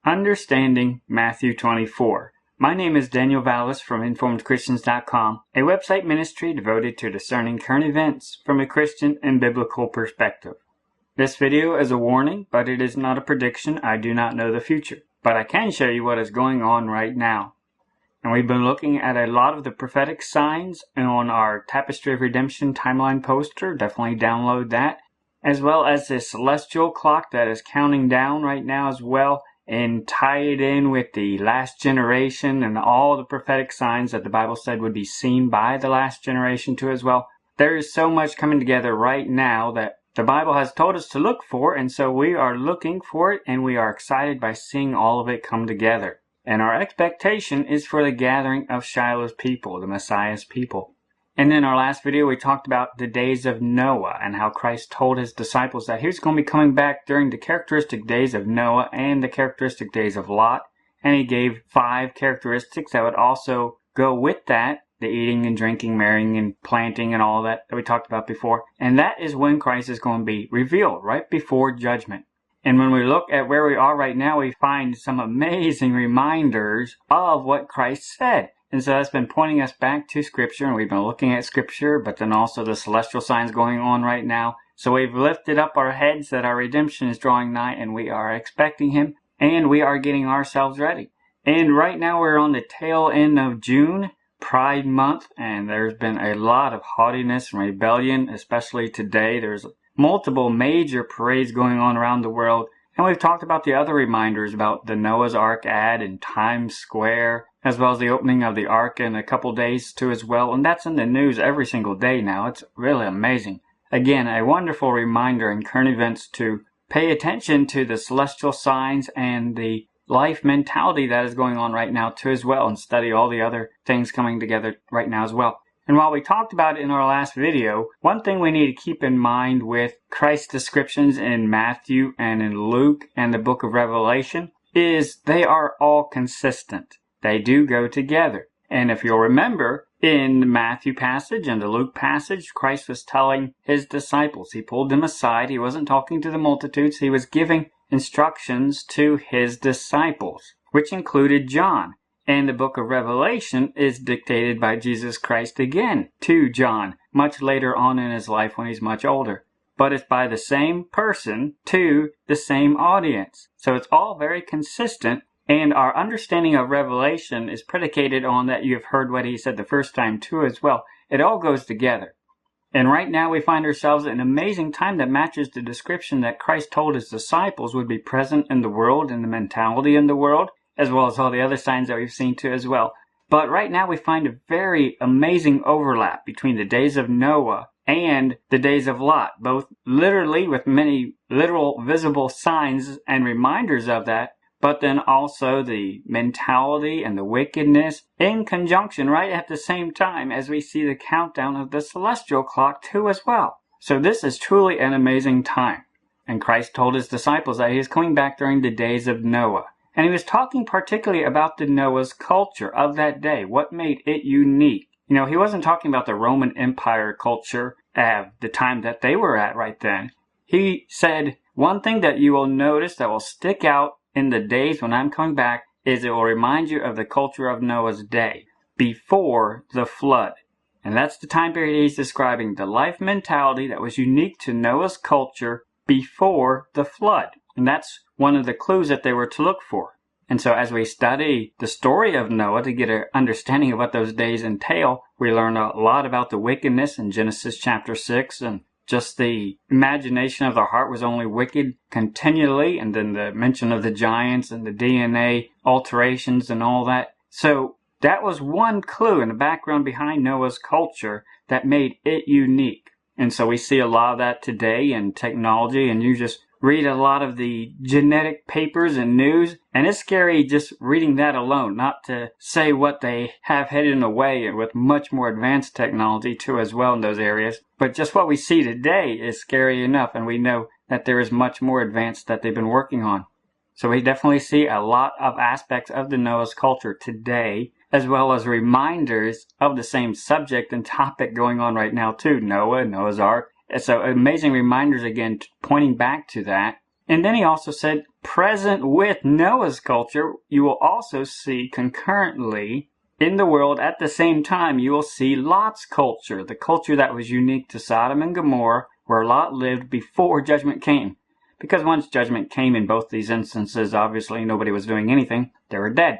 Understanding Matthew 24. My name is Daniel Vallis from InformedChristians.com, a website ministry devoted to discerning current events from a Christian and biblical perspective. This video is a warning, but it is not a prediction. I do not know the future, but I can show you what is going on right now. And we've been looking at a lot of the prophetic signs on our Tapestry of Redemption timeline poster. Definitely download that, as well as the celestial clock that is counting down right now as well, and tie it in with the last generation and all the prophetic signs that the Bible said would be seen by the last generation too as well. There is so much coming together right now that the Bible has told us to look for, and so we are looking for it, and we are excited by seeing all of it come together. And our expectation is for the gathering of Shiloh's people, the Messiah's people. And in our last video, we talked about the days of Noah and how Christ told his disciples that he was going to be coming back during the characteristic days of Noah and the characteristic days of Lot. And he gave 5 characteristics that would also go with that, the eating and drinking, marrying and planting and all that we talked about before. And that is when Christ is going to be revealed, right before judgment. And when we look at where we are right now, we find some amazing reminders of what Christ said. And so that's been pointing us back to Scripture, and we've been looking at Scripture, but then also the celestial signs going on right now. So we've lifted up our heads that our redemption is drawing nigh, and we are expecting Him, and we are getting ourselves ready. And right now we're on the tail end of June, Pride Month, and there's been a lot of haughtiness and rebellion, especially today. There's multiple major parades going on around the world. And we've talked about the other reminders about the Noah's Ark ad in Times Square, as well as the opening of the Ark in a couple days too as well. And that's in the news every single day now. It's really amazing. Again, a wonderful reminder in current events to pay attention to the celestial signs and the life mentality that is going on right now too as well, and study all the other things coming together right now as well. And while we talked about it in our last video, one thing we need to keep in mind with Christ's descriptions in Matthew and in Luke and the book of Revelation is they are all consistent. They do go together. And if you'll remember, in the Matthew passage and the Luke passage, Christ was telling his disciples. He pulled them aside. He wasn't talking to the multitudes. He was giving instructions to his disciples, which included John. And the book of Revelation is dictated by Jesus Christ again to John, much later on in his life when he's much older. But it's by the same person to the same audience. So it's all very consistent, and our understanding of Revelation is predicated on that you've heard what he said the first time too as well. It all goes together. And right now we find ourselves in an amazing time that matches the description that Christ told his disciples would be present in the world and the mentality in the world, as well as all the other signs that we've seen too as well. But right now we find a very amazing overlap between the days of Noah and the days of Lot, both literally with many literal visible signs and reminders of that, but then also the mentality and the wickedness in conjunction right at the same time as we see the countdown of the celestial clock too as well. So this is truly an amazing time. And Christ told his disciples that he is coming back during the days of Noah. And he was talking particularly about the Noah's culture of that day, what made it unique. You know, he wasn't talking about the Roman Empire culture at the time that they were at right then. He said, one thing that you will notice that will stick out in the days when I'm coming back is it will remind you of the culture of Noah's day, before the flood. And that's the time period he's describing, the life mentality that was unique to Noah's culture before the flood. And that's one of the clues that they were to look for. And so as we study the story of Noah to get an understanding of what those days entail, we learn a lot about the wickedness in Genesis chapter 6, and just the imagination of their heart was only wicked continually, and then the mention of the giants and the DNA alterations and all that. So that was one clue in the background behind Noah's culture that made it unique. And so we see a lot of that today in technology, and you just read a lot of the genetic papers and news, and it's scary just reading that alone, not to say what they have headed away with much more advanced technology too as well in those areas. But just what we see today is scary enough, and we know that there is much more advanced that they've been working on. So we definitely see a lot of aspects of the Noah's culture today, as well as reminders of the same subject and topic going on right now too. Noah, Noah's Ark. So amazing reminders again, pointing back to that. And then he also said, present with Noah's culture, you will also see concurrently in the world at the same time, you will see Lot's culture, the culture that was unique to Sodom and Gomorrah, where Lot lived before judgment came. Because once judgment came in both these instances, obviously nobody was doing anything. They were dead.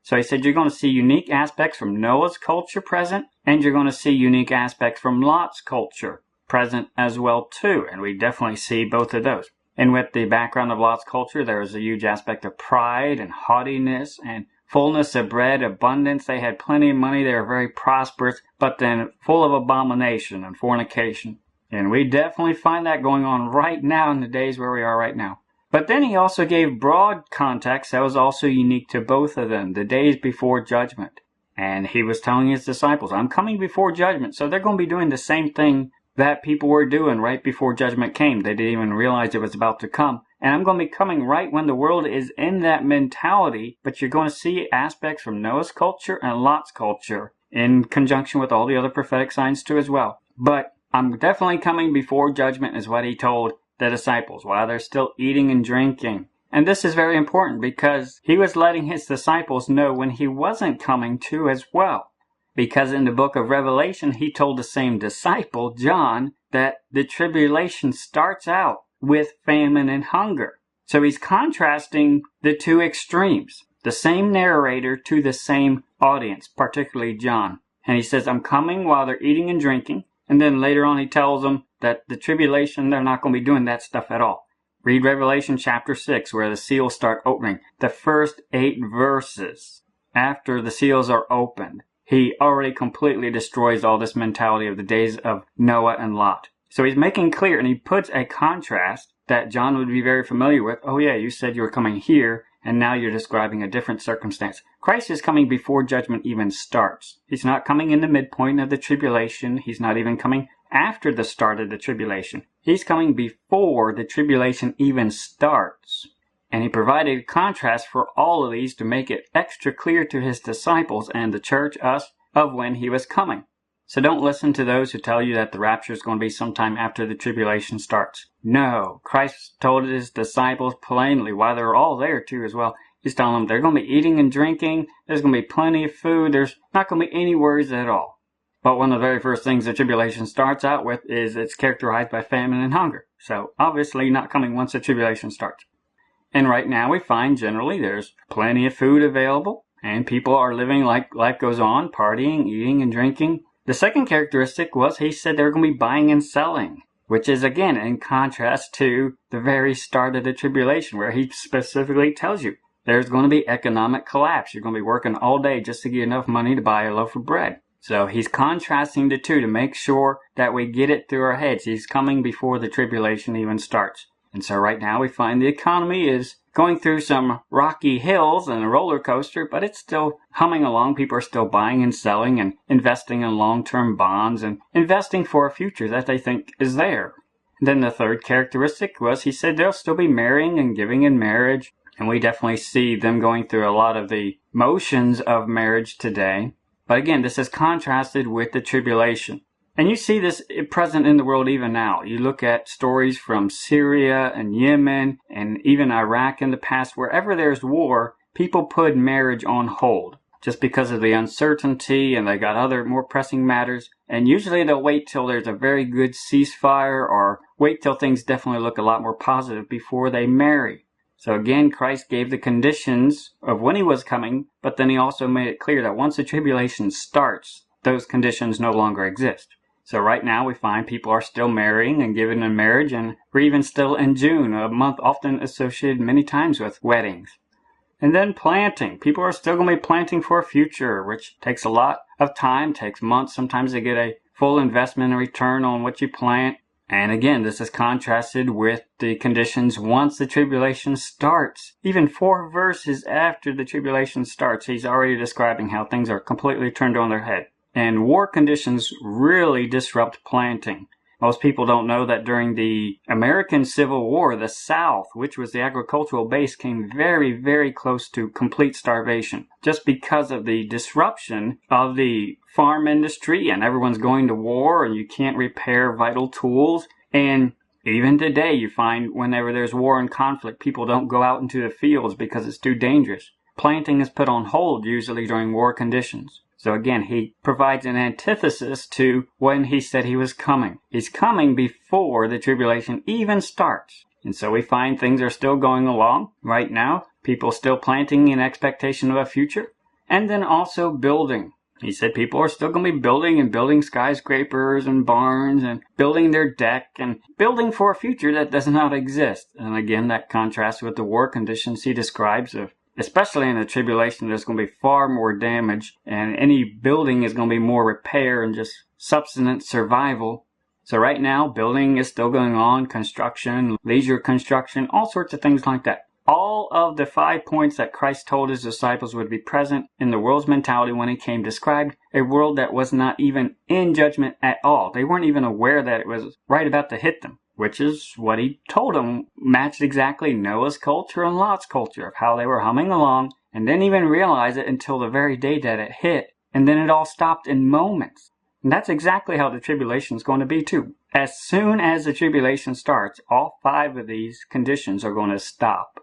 So he said you're going to see unique aspects from Noah's culture present, and you're going to see unique aspects from Lot's culture present as well too. And we definitely see both of those. And with the background of Lot's culture, there was a huge aspect of pride and haughtiness and fullness of bread, abundance. They had plenty of money. They were very prosperous, but then full of abomination and fornication. And we definitely find that going on right now in the days where we are right now. But then he also gave broad context that was also unique to both of them, the days before judgment. And he was telling his disciples, I'm coming before judgment. So they're going to be doing the same thing that people were doing right before judgment came. They didn't even realize it was about to come. And I'm going to be coming right when the world is in that mentality, but you're going to see aspects from Noah's culture and Lot's culture in conjunction with all the other prophetic signs too as well. But I'm definitely coming before judgment is what he told the disciples while they're still eating and drinking. And this is very important because he was letting his disciples know when he wasn't coming too as well. Because in the book of Revelation, he told the same disciple, John, that the tribulation starts out with famine and hunger. So he's contrasting the two extremes, the same narrator to the same audience, particularly John. And he says, I'm coming while they're eating and drinking. And then later on he tells them that the tribulation, they're not going to be doing that stuff at all. Read Revelation chapter 6 where the seals start opening. The first 8 verses after the seals are opened, he already completely destroys all this mentality of the days of Noah and Lot. So he's making clear, and he puts a contrast that John would be very familiar with. Oh yeah, you said you were coming here, and now you're describing a different circumstance. Christ is coming before judgment even starts. He's not coming in the midpoint of the tribulation. He's not even coming after the start of the tribulation. He's coming before the tribulation even starts. And he provided a contrast for all of these to make it extra clear to his disciples and the church, us, of when he was coming. So don't listen to those who tell you that the rapture is going to be sometime after the tribulation starts. No, Christ told his disciples plainly, while they were all there too as well, he's telling them they're going to be eating and drinking, there's going to be plenty of food, there's not going to be any worries at all. But one of the very first things the tribulation starts out with is it's characterized by famine and hunger. So obviously not coming once the tribulation starts. And right now we find generally there's plenty of food available and people are living like life goes on, partying, eating and drinking. The second characteristic was he said they're going to be buying and selling, which is again in contrast to the very start of the tribulation where he specifically tells you there's going to be economic collapse. You're going to be working all day just to get enough money to buy a loaf of bread. So he's contrasting the two to make sure that we get it through our heads. He's coming before the tribulation even starts. And so right now we find the economy is going through some rocky hills and a roller coaster, but it's still humming along. People are still buying and selling and investing in long-term bonds and investing for a future that they think is there. And then the third characteristic was he said they'll still be marrying and giving in marriage. And we definitely see them going through a lot of the motions of marriage today. But again, this is contrasted with the tribulation. And you see this present in the world even now. You look at stories from Syria and Yemen and even Iraq in the past. Wherever there's war, people put marriage on hold just because of the uncertainty and they got other more pressing matters. And usually they'll wait till there's a very good ceasefire or wait till things definitely look a lot more positive before they marry. So again, Christ gave the conditions of when he was coming, but then he also made it clear that once the tribulation starts, those conditions no longer exist. So right now we find people are still marrying and giving in marriage, and we're even still in June, a month often associated many times with weddings. And then planting. People are still going to be planting for a future, which takes a lot of time, takes months. Sometimes they get a full investment and return on what you plant. And again, this is contrasted with the conditions once the tribulation starts. Even 4 verses after the tribulation starts, he's already describing how things are completely turned on their head. And war conditions really disrupt planting. Most people don't know that during the American Civil War, the South, which was the agricultural base, came very, very close to complete starvation. Just because of the disruption of the farm industry and everyone's going to war and you can't repair vital tools. And Even today, you find whenever there's war and conflict, people don't go out into the fields because it's too dangerous. Planting is put on hold usually during war conditions. So again, he provides an antithesis to when he said he was coming. He's coming before the tribulation even starts. And so we find things are still going along right now. People still planting in expectation of a future. And then also building. He said people are still going to be building skyscrapers and barns and building their deck and building for a future that does not exist. And again, that contrasts with the war conditions he describes of, especially in the tribulation, there's going to be far more damage and any building is going to be more repair and just subsistence survival. So right now, building is still going on, construction, leisure construction, all sorts of things like that. All of the 5 points that Christ told his disciples would be present in the world's mentality when he came described a world that was not even in judgment at all. They weren't even aware that it was right about to hit them, which is what he told them matched exactly Noah's culture and Lot's culture of how they were humming along and didn't even realize it until the very day that it hit, and then it all stopped in moments. And that's exactly how the tribulation is going to be too. As soon as the tribulation starts, all 5 of these conditions are going to stop.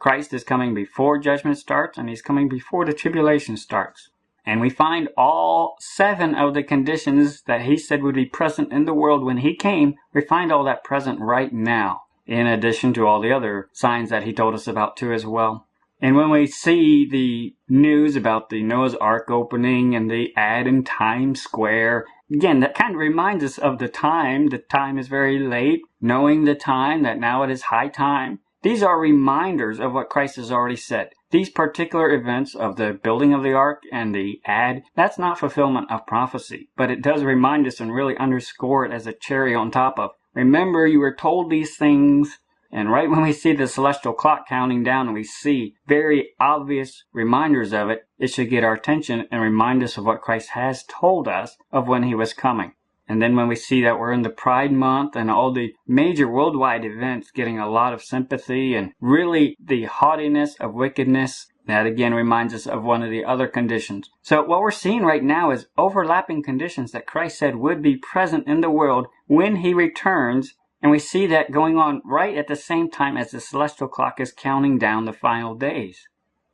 Christ is coming before judgment starts, and he's coming before the tribulation starts. And we find all 7 of the conditions that he said would be present in the world when he came, we find all that present right now, in addition to all the other signs that he told us about too as well. And when we see the news about the Noah's Ark opening and the ad in Times Square, again, that kind of reminds us of the time. The time is very late, knowing the time, that now it is high time. These are reminders of what Christ has already said. These particular events of the building of the ark and the ad, that's not fulfillment of prophecy, but it does remind us and really underscore it as a cherry on top of. Remember, you were told these things, and right when we see the celestial clock counting down and we see very obvious reminders of it, it should get our attention and remind us of what Christ has told us of when he was coming. And then when we see that we're in the Pride Month and all the major worldwide events getting a lot of sympathy and really the haughtiness of wickedness, that again reminds us of one of the other conditions. So what we're seeing right now is overlapping conditions that Christ said would be present in the world when he returns. And we see that going on right at the same time as the celestial clock is counting down the final days.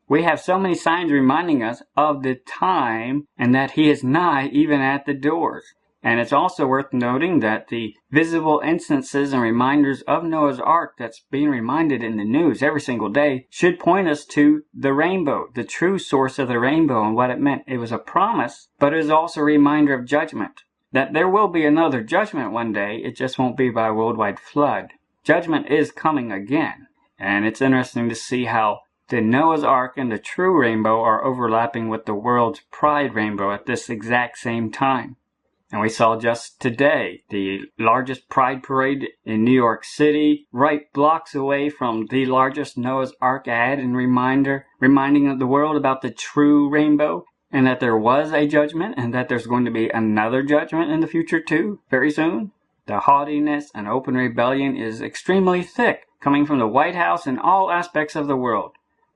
We have so many signs reminding us of the time and that he is nigh even at the doors. And it's also worth noting that the visible instances and reminders of Noah's Ark that's being reminded in the news every single day should point us to the rainbow, the true source of the rainbow and what it meant. It was a promise, but it is also a reminder of judgment. That there will be another judgment one day, it just won't be by a worldwide flood. Judgment is coming again. And it's interesting to see how the Noah's Ark and the true rainbow are overlapping with the world's pride rainbow at this exact same time. And we saw just today the largest pride parade in New York City, right blocks away from the largest Noah's Ark ad and reminding the world about the true rainbow and that there was a judgment and that there's going to be another judgment in the future too, very soon. The haughtiness and open rebellion is extremely thick, coming from the White House and all aspects of the world,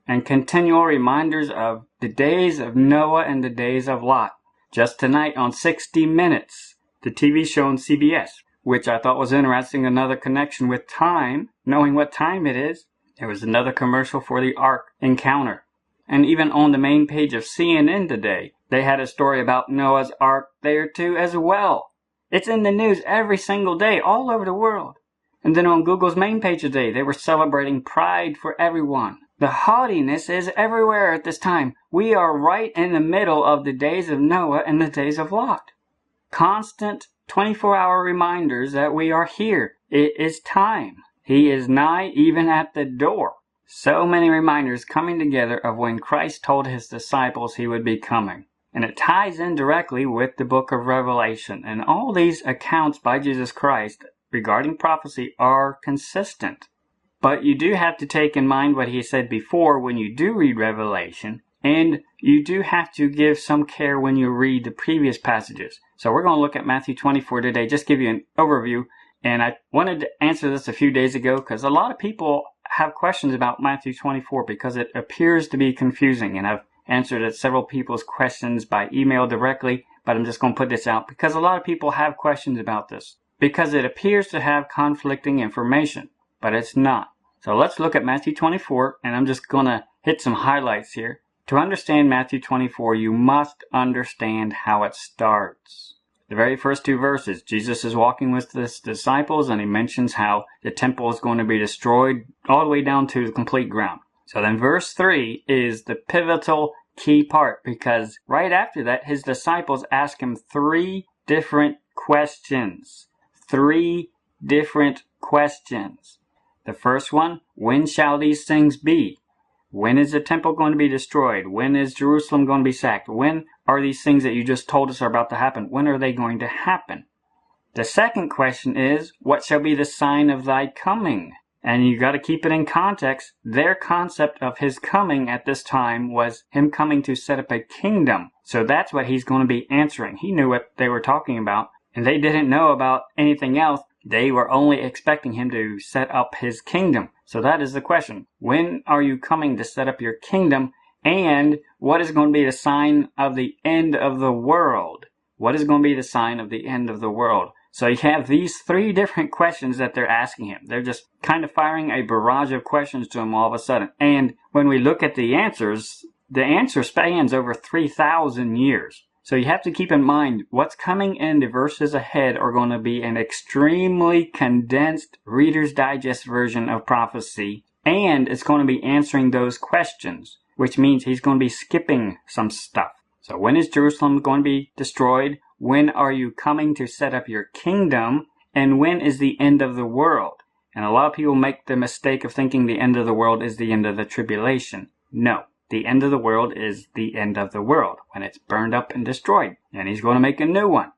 and continual reminders of the days of Noah and the days of Lot. Just tonight on 60 Minutes, the TV show on CBS, which I thought was interesting, another connection with time, knowing what time it is. There was another commercial for the Ark encounter. And even on the main page of CNN today, they had a story about Noah's Ark there too as well. It's in the news every single day all over the world. And then on Google's main page today, they were celebrating Pride for everyone. The haughtiness is everywhere at this time. We are right in the middle of the days of Noah and the days of Lot. Constant 24-hour reminders that we are here. It is time. He is nigh even at the door. So many reminders coming together of when Christ told his disciples he would be coming. And it ties in directly with the book of Revelation. And all these accounts by Jesus Christ regarding prophecy are consistent. But you do have to take in mind what he said before when you do read Revelation, and you do have to give some care when you read the previous passages. So we're going to look at Matthew 24 today, just give you an overview. And I wanted to answer this a few days ago because a lot of people have questions about Matthew 24 because it appears to be confusing. And I've answered several people's questions by email directly, but I'm just going to put this out because a lot of people have questions about this. because it appears to have conflicting information, but it's not. So let's look at Matthew 24, and I'm just going to hit some highlights here. To understand Matthew 24, you must understand how it starts. The very first 2 verses, Jesus is walking with his disciples, and he mentions how the temple is going to be destroyed all the way down to the complete ground. So then verse 3 is the pivotal key part, because right after that, his disciples ask him 3 different questions. 3 different questions. The first one, when shall these things be? When is the temple going to be destroyed? When is Jerusalem going to be sacked? When are these things that you just told us are about to happen? When are they going to happen? The second question is, what shall be the sign of thy coming? And you got to keep it in context. Their concept of his coming at this time was him coming to set up a kingdom. So that's what he's going to be answering. He knew what they were talking about, and they didn't know about anything else. They were only expecting him to set up his kingdom. So that is the question. When are you coming to set up your kingdom? And what is going to be the sign of the end of the world? What is going to be the sign of the end of the world? So you have these 3 different questions that they're asking him. They're just kind of firing a barrage of questions to him all of a sudden. And when we look at the answer spans over 3,000 years. So you have to keep in mind what's coming in the verses ahead are going to be an extremely condensed Reader's Digest version of prophecy, and it's going to be answering those questions, which means he's going to be skipping some stuff. So when is Jerusalem going to be destroyed? When are you coming to set up your kingdom? And when is the end of the world? And a lot of people make the mistake of thinking the end of the world is the end of the tribulation. No. The end of the world is the end of the world, when it's burned up and destroyed. And he's going to make a new one.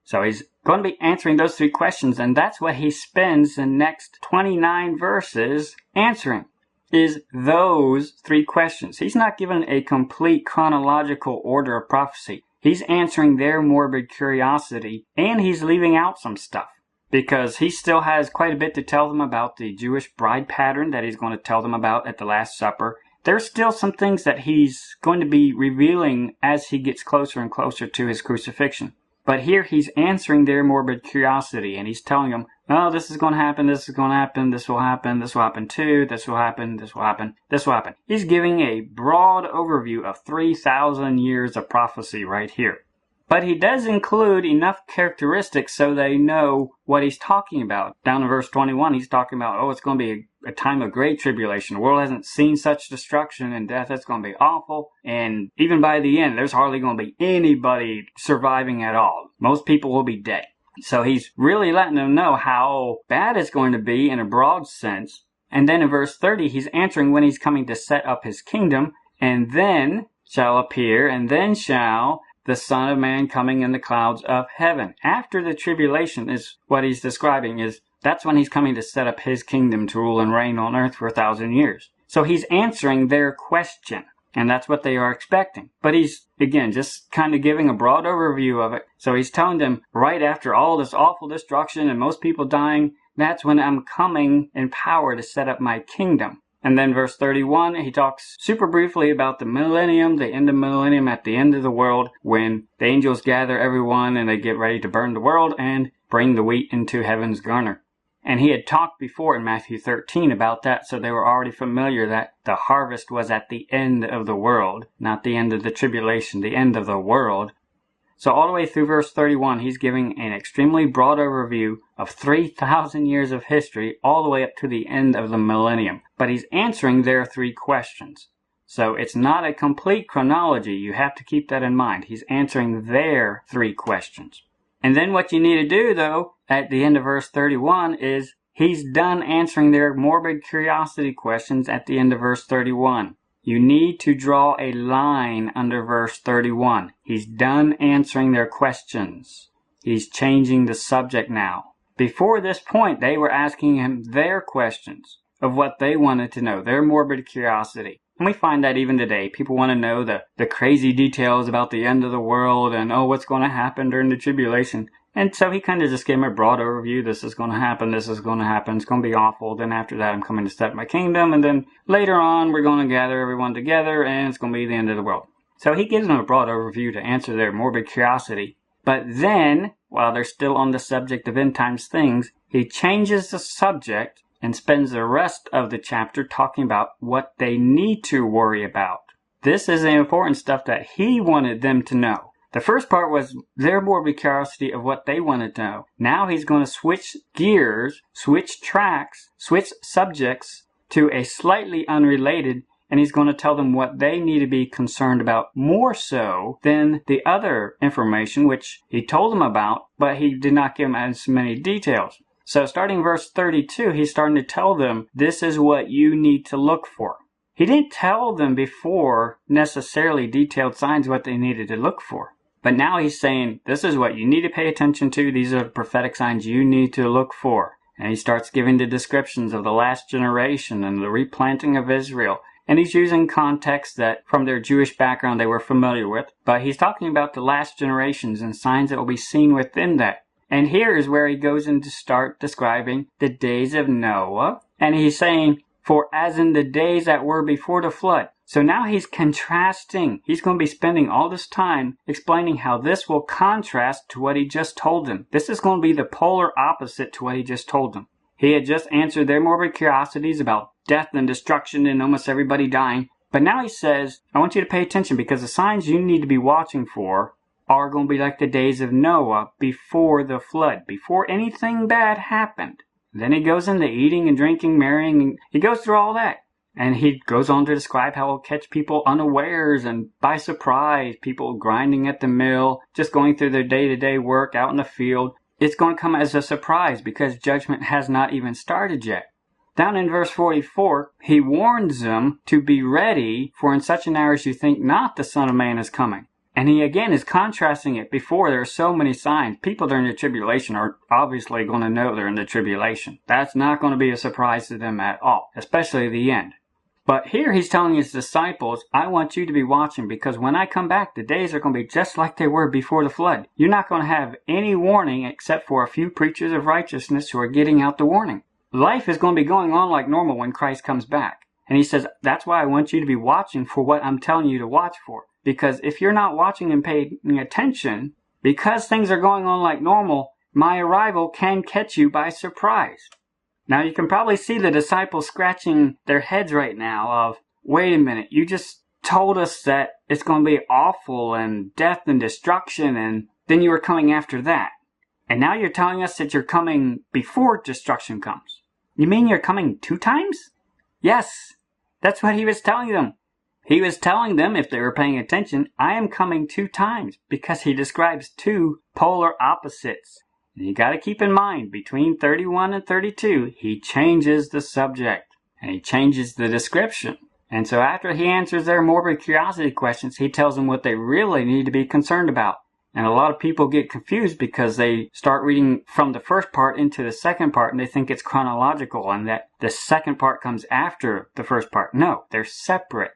So he's going to be answering those 3 questions, and that's what he spends the next 29 verses answering, is those 3 questions. He's not given a complete chronological order of prophecy. He's answering their morbid curiosity, and he's leaving out some stuff, because he still has quite a bit to tell them about the Jewish bride pattern that he's going to tell them about at the Last Supper. There's still some things that he's going to be revealing as he gets closer and closer to his crucifixion. But here he's answering their morbid curiosity, and he's telling them, oh, this is going to happen, this is going to happen, this will happen, this will happen too, this will happen, this will happen, this will happen. He's giving a broad overview of 3,000 years of prophecy right here. But he does include enough characteristics so they know what he's talking about. Down in verse 21, he's talking about, oh, it's going to be a time of great tribulation. The world hasn't seen such destruction and death. It's going to be awful. And even by the end, there's hardly going to be anybody surviving at all. Most people will be dead. So he's really letting them know how bad it's going to be in a broad sense. And then in verse 30, he's answering when he's coming to set up his kingdom. And then shall appear, and then shall the Son of Man coming in the clouds of heaven. After the tribulation is what he's describing, is that's when he's coming to set up his kingdom to rule and reign on earth for 1,000 years. So he's answering their question, and that's what they are expecting. But he's, again, just kind of giving a broad overview of it. So he's telling them, right after all this awful destruction and most people dying, that's when I'm coming in power to set up my kingdom. And then verse 31, he talks super briefly about the millennium, the end of millennium at the end of the world, when the angels gather everyone and they get ready to burn the world and bring the wheat into heaven's garner. And he had talked before in Matthew 13 about that, so they were already familiar that the harvest was at the end of the world, not the end of the tribulation, the end of the world. So all the way through verse 31, he's giving an extremely broad overview of 3,000 years of history all the way up to the end of the millennium. But he's answering their 3 questions. So it's not a complete chronology. You have to keep that in mind. He's answering their 3 questions. And then what you need to do, though, at the end of verse 31 is he's done answering their morbid curiosity questions at the end of verse 31. You need to draw a line under verse 31. He's done answering their questions. He's changing the subject now. Before this point, they were asking him their questions of what they wanted to know, their morbid curiosity. And we find that even today. People want to know the crazy details about the end of the world and, oh, what's going to happen during the tribulation. And so he kind of just gave him a broad overview. This is going to happen. This is going to happen. It's going to be awful. Then after that, I'm coming to set up my kingdom. And then later on, we're going to gather everyone together and it's going to be the end of the world. So he gives them a broad overview to answer their morbid curiosity. But then while they're still on the subject of end times things, he changes the subject and spends the rest of the chapter talking about what they need to worry about. This is the important stuff that he wanted them to know. The first part was their morbid curiosity of what they wanted to know. Now he's going to switch gears, switch tracks, switch subjects to a slightly unrelated, and he's going to tell them what they need to be concerned about more so than the other information which he told them about, but he did not give them as many details. So starting verse 32, he's starting to tell them, this is what you need to look for. He didn't tell them before necessarily detailed signs what they needed to look for. But now he's saying, this is what you need to pay attention to. These are prophetic signs you need to look for. And he starts giving the descriptions of the last generation and the replanting of Israel. And he's using context that from their Jewish background they were familiar with. But he's talking about the last generations and signs that will be seen within that. And here is where he goes in to start describing the days of Noah. And he's saying, for as in the days that were before the flood. So now he's contrasting. He's going to be spending all this time explaining how this will contrast to what he just told them. This is going to be the polar opposite to what he just told them. He had just answered their morbid curiosities about death and destruction and almost everybody dying. But now he says, I want you to pay attention because the signs you need to be watching for are going to be like the days of Noah before the flood, before anything bad happened. Then he goes into eating and drinking, marrying, and he goes through all that. And he goes on to describe how he'll catch people unawares and by surprise, people grinding at the mill, just going through their day-to-day work out in the field. It's going to come as a surprise because judgment has not even started yet. Down in verse 44, he warns them to be ready, for in such an hour as you think not the Son of Man is coming. And he again is contrasting it before there are so many signs. People during the tribulation are obviously going to know they're in the tribulation. That's not going to be a surprise to them at all, especially the end. But here he's telling his disciples, I want you to be watching because when I come back, the days are going to be just like they were before the flood. You're not going to have any warning except for a few preachers of righteousness who are getting out the warning. Life is going to be going on like normal when Christ comes back. And he says, that's why I want you to be watching for what I'm telling you to watch for. Because if you're not watching and paying attention, because things are going on like normal, my arrival can catch you by surprise. Now you can probably see the disciples scratching their heads right now of, wait a minute, you just told us that it's going to be awful and death and destruction and then you were coming after that. And now you're telling us that you're coming before destruction comes. You mean you're coming 2 times? Yes, that's what he was telling them. He was telling them, if they were paying attention, I am coming 2 times because he describes 2 polar opposites. And you got to keep in mind, between 31 and 32, he changes the subject and he changes the description. And so after he answers their morbid curiosity questions, he tells them what they really need to be concerned about. And a lot of people get confused because they start reading from the first part into the second part and they think it's chronological and that the second part comes after the first part. No, they're separate.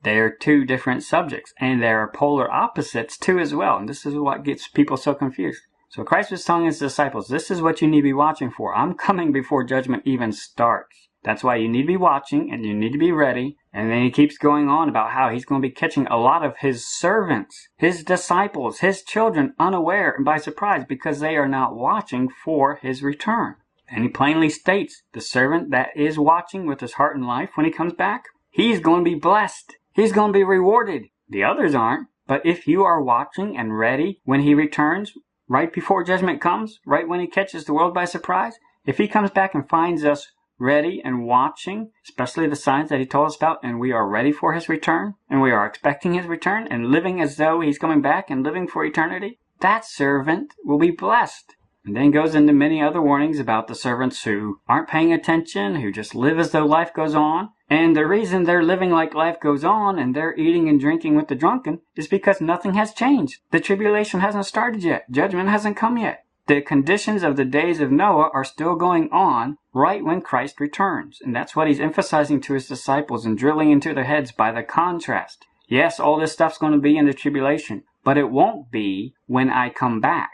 They are 2 different subjects, and there are polar opposites too as well, and this is what gets people so confused. So Christ was telling his disciples, this is what you need to be watching for. I'm coming before judgment even starts. That's why you need to be watching, and you need to be ready. And then he keeps going on about how he's going to be catching a lot of his servants, his disciples, his children unaware and by surprise because they are not watching for his return. And he plainly states, the servant that is watching with his heart and life when he comes back, he's going to be blessed. He's going to be rewarded. The others aren't. But if you are watching and ready when he returns, right before judgment comes, right when he catches the world by surprise, if he comes back and finds us ready and watching, especially the signs that he told us about, and we are ready for his return, and we are expecting his return, and living as though he's coming back and living for eternity, that servant will be blessed. And then goes into many other warnings about the servants who aren't paying attention, who just live as though life goes on. And the reason they're living like life goes on and they're eating and drinking with the drunken is because nothing has changed. The tribulation hasn't started yet. Judgment hasn't come yet. The conditions of the days of Noah are still going on right when Christ returns. And that's what he's emphasizing to his disciples and drilling into their heads by the contrast. Yes, all this stuff's going to be in the tribulation, but it won't be when I come back.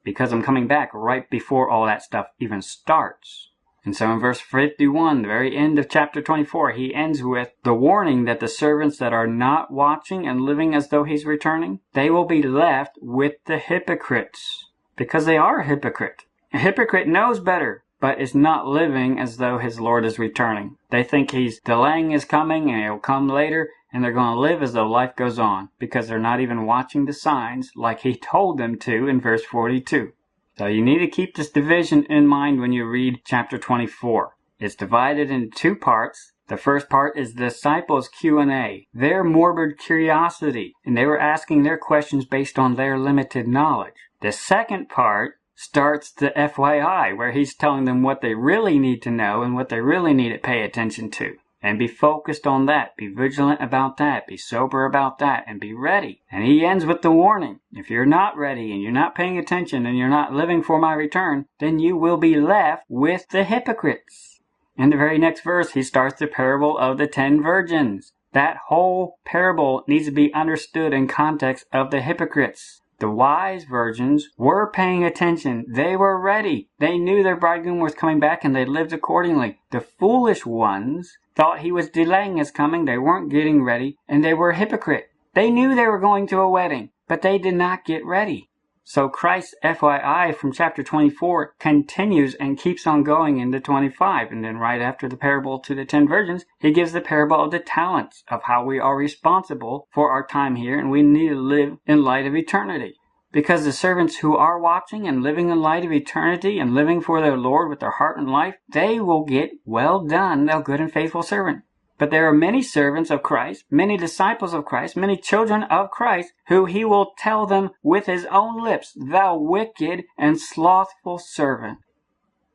Because I'm coming back right before all that stuff even starts. And so in verse 51, the very end of chapter 24, he ends with the warning that the servants that are not watching and living as though he's returning, they will be left with the hypocrites. because they are a hypocrite. A hypocrite knows better, but is not living as though his Lord is returning. They think he's delaying his coming and he'll come later, and they're going to live as though life goes on, because they're not even watching the signs like he told them to in verse 42. So you need to keep this division in mind when you read chapter 24. It's divided into two parts. The first part is the disciples' Q&A, their morbid curiosity, and they were asking their questions based on their limited knowledge. The second part starts the FYI, where he's telling them what they really need to know and what they really need to pay attention to. And be focused on that, be vigilant about that, be sober about that, and be ready. And he ends with the warning. If you're not ready and you're not paying attention and you're not living for my return, then you will be left with the hypocrites. In the very next verse, he starts the parable of the 10 virgins. That whole parable needs to be understood in context of the hypocrites. The wise virgins were paying attention. They were ready. They knew their bridegroom was coming back and they lived accordingly. The foolish ones thought he was delaying his coming. They weren't getting ready, and they were a hypocrite. They knew they were going to a wedding, but they did not get ready. So Christ's FYI from chapter 24 continues and keeps on going into 25. And then right after the parable to the 10 virgins, he gives the parable of the talents, of how we are responsible for our time here, and we need to live in light of eternity. Because the servants who are watching and living in light of eternity and living for their Lord with their heart and life, they will get well done, thou good and faithful servant. But there are many servants of Christ, many disciples of Christ, many children of Christ, who he will tell them with his own lips, thou wicked and slothful servant.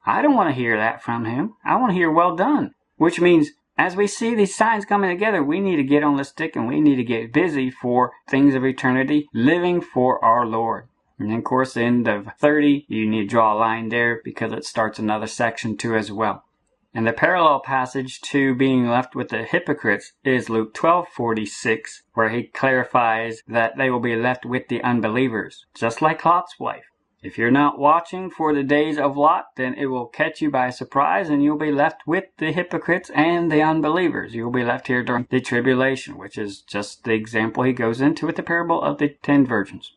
I don't want to hear that from him. I want to hear well done. Which means, as we see these signs coming together, we need to get on the stick and we need to get busy for things of eternity, living for our Lord. And then, of course, the end of 30, you need to draw a line there because it starts another section too as well. And the parallel passage to being left with the hypocrites is Luke 12:46, where he clarifies that they will be left with the unbelievers, just like Lot's wife. If you're not watching for the days of Lot, then it will catch you by surprise and you'll be left with the hypocrites and the unbelievers. You'll be left here during the tribulation, which is just the example he goes into with the parable of the 10 virgins.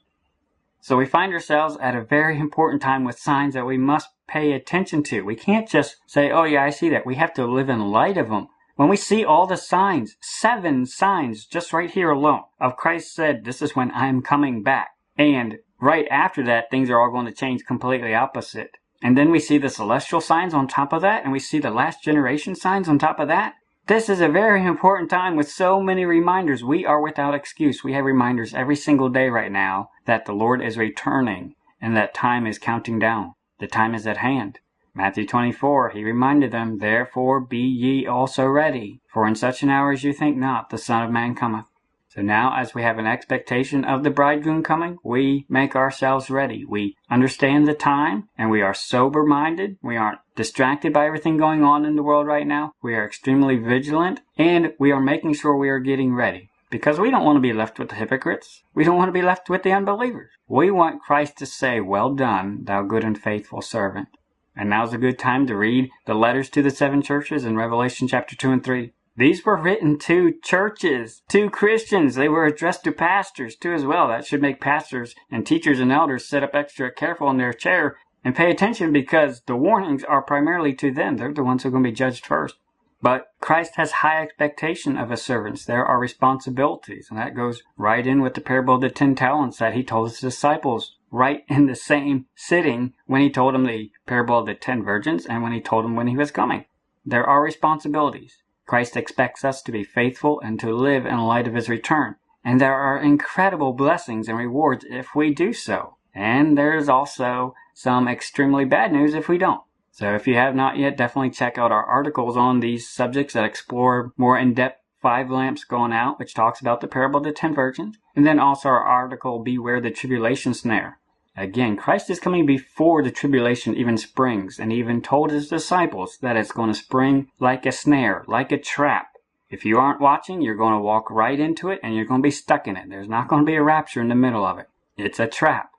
So we find ourselves at a very important time with signs that we must pay attention to. We can't just say, oh yeah, I see that. We have to live in light of them. When we see all the signs, 7 signs just right here alone of Christ said, this is when I'm coming back. And right after that, things are all going to change completely opposite. And then we see the celestial signs on top of that, and we see the last generation signs on top of that. This is a very important time with so many reminders. We are without excuse. We have reminders every single day right now that the Lord is returning and that time is counting down. The time is at hand. Matthew 24, he reminded them, therefore be ye also ready, for in such an hour as you think not, the Son of Man cometh. So now, as we have an expectation of the bridegroom coming, we make ourselves ready. We understand the time, and we are sober-minded. We aren't distracted by everything going on in the world right now. We are extremely vigilant, and we are making sure we are getting ready. Because we don't want to be left with the hypocrites. We don't want to be left with the unbelievers. We want Christ to say, well done, thou good and faithful servant. And now's a good time to read the letters to the 7 churches in Revelation chapter 2 and 3. These were written to churches, to Christians. They were addressed to pastors too as well. That should make pastors and teachers and elders sit up extra careful in their chair and pay attention, because the warnings are primarily to them. They're the ones who are going to be judged first. But Christ has high expectation of his servants. There are responsibilities, and that goes right in with the parable of the 10 talents that he told his disciples right in the same sitting when he told them the parable of the 10 virgins and when he told them when he was coming. There are responsibilities. Christ expects us to be faithful and to live in light of his return. And there are incredible blessings and rewards if we do so. And there's also some extremely bad news if we don't. So if you have not yet, definitely check out our articles on these subjects that explore more in-depth 5 lamps going out, which talks about the parable of the 10 virgins. And then also our article, Beware the Tribulation Snare. Again, Christ is coming before the tribulation even springs, and he even told his disciples that it's going to spring like a snare, like a trap. If you aren't watching, you're going to walk right into it, and you're going to be stuck in it. There's not going to be a rapture in the middle of it. It's a trap.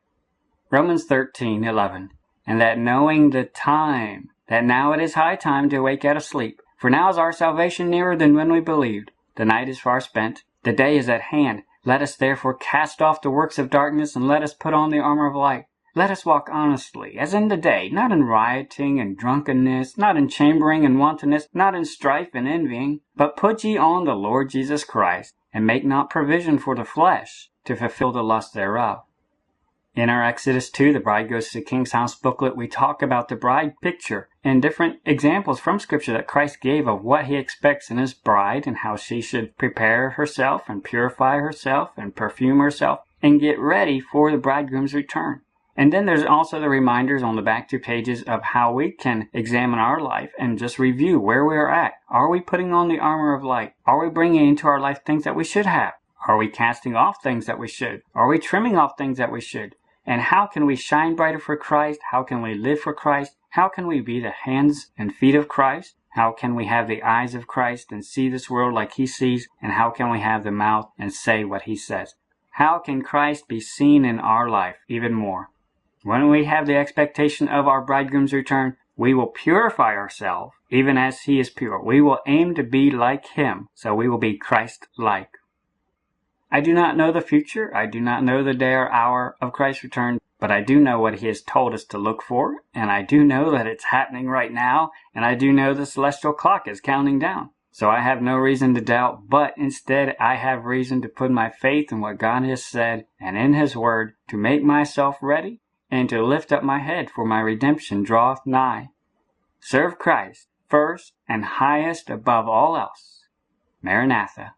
Romans 13:11. And that knowing the time, that now it is high time to awake out of sleep. For now is our salvation nearer than when we believed. The night is far spent. The day is at hand. Let us therefore cast off the works of darkness, and let us put on the armor of light. Let us walk honestly, as in the day, not in rioting and drunkenness, not in chambering and wantonness, not in strife and envying, but put ye on the Lord Jesus Christ, and make not provision for the flesh, to fulfill the lust thereof. In our Exodus 2, the Bride Goes to the King's House booklet, we talk about the bride picture and different examples from Scripture that Christ gave of what He expects in His bride and how she should prepare herself and purify herself and perfume herself and get ready for the bridegroom's return. And then there's also the reminders on the back 2 pages of how we can examine our life and just review where we are at. Are we putting on the armor of light? Are we bringing into our life things that we should have? Are we casting off things that we should? Are we trimming off things that we should? And how can we shine brighter for Christ? How can we live for Christ? How can we be the hands and feet of Christ? How can we have the eyes of Christ and see this world like He sees? And how can we have the mouth and say what He says? How can Christ be seen in our life even more? When we have the expectation of our bridegroom's return, we will purify ourselves even as He is pure. We will aim to be like Him, so we will be Christ-like. I do not know the future. I do not know the day or hour of Christ's return, but I do know what He has told us to look for, and I do know that it's happening right now, and I do know the celestial clock is counting down. So I have no reason to doubt, but instead I have reason to put my faith in what God has said and in His Word to make myself ready and to lift up my head, for my redemption draweth nigh. Serve Christ first and highest above all else. Maranatha.